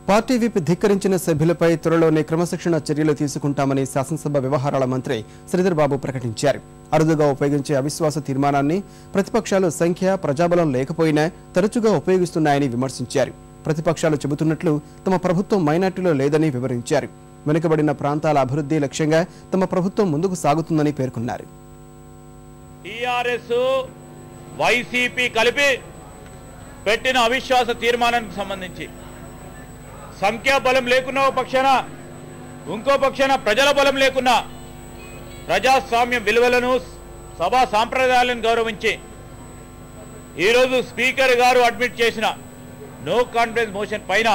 Party whip ధిక్కరించిన సభ్యులపై త్వరలోనే క్రమశిక్షణ చర్యలు తీసుకుంటామని శాసనసభ వ్యవహారాల మంత్రి శ్రీధర్ బాబు ప్రకటించారు. అరుదుగా ఉపయోగించే అవిశ్వాస తీర్మానాన్ని ప్రతిపక్షాలు సంఖ్య ప్రజాబలం లేకపోయినా తరచుగా ఉపయోగిస్తున్నాయని విమర్శించారు. ప్రతిపక్షాలు చెబుతున్నట్లు తమ ప్రభుత్వం మైనార్టీలో లేదని వివరించారు. వెనుకబడిన ప్రాంతాల అభివృద్ధి లక్ష్యంగా తమ ప్రభుత్వం ముందుకు సాగుతుందని పేర్కొన్నారు. టీఆర్ఎస్ వైసీపీ కలిపి పెట్టిన అవిశ్వాస తీర్మానానికి సంబంధించి సంఖ్యాబలం లేకున్నా పక్షాన ఇంకో పక్షాన ప్రజల బలం లేకున్నా ప్రజాస్వామ్య విలువలను సభా సాంప్రదాయాలను గౌరవించి ఈరోజు స్పీకర్ గారు అడ్మిట్ చేసిన నో కాన్ఫిడెన్స్ మోషన్ పైన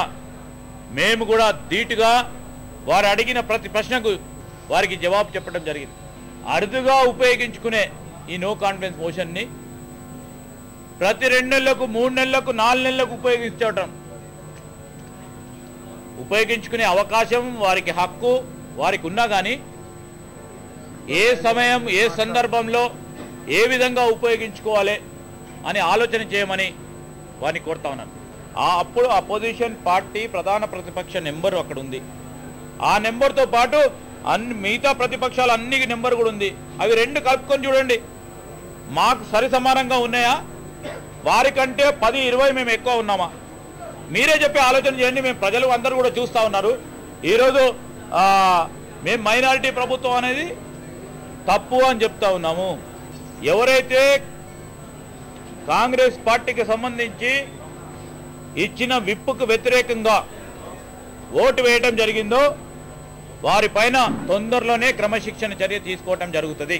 మేము కూడా ధీటుగా వారు అడిగిన ప్రతి ప్రశ్నకు వారికి జవాబు చెప్పడం జరిగింది. అరుదుగా ఉపయోగించుకునే ఈ నో కాన్ఫిడెన్స్ మోషన్ని ప్రతి 2 నెలలకు 3 నెలలకు 4 నెలలకు ఉపయోగించుకునే అవకాశం వారికి హక్కు వారికి ఉన్నా కానీ ఏ సమయం ఏ సందర్భంలో ఏ విధంగా ఉపయోగించుకోవాలి అని ఆలోచన చేయమని వారిని కోరుతా ఉన్నాను. అప్పుడు అపోజిషన్ పార్టీ ప్రధాన ప్రతిపక్ష నెంబర్ అక్కడ ఉంది. ఆ నెంబర్తో పాటు మిగతా ప్రతిపక్షాలు అన్ని నెంబర్ కూడా ఉంది. అవి 2 కలుపుకొని చూడండి, మాకు సరి సమానంగా ఉన్నాయా, వారికంటే 10-20 మేము ఎక్కువ ఉన్నామా? మీరే చెప్పి ఆలోచన చేయండి. మేము ప్రజలు అందరూ కూడా చూస్తూ ఉన్నారు. ఈరోజు మేము మైనారిటీ ప్రభుత్వం అనేది తప్పు అని చెప్తా ఉన్నాము. ఎవరైతే కాంగ్రెస్ పార్టీకి సంబంధించి ఇచ్చిన విప్పుకు వ్యతిరేకంగా ఓటు వేయడం జరిగిందో వారిపైన తొందరలోనే క్రమశిక్షణ చర్య తీసుకోవడం జరుగుతుంది.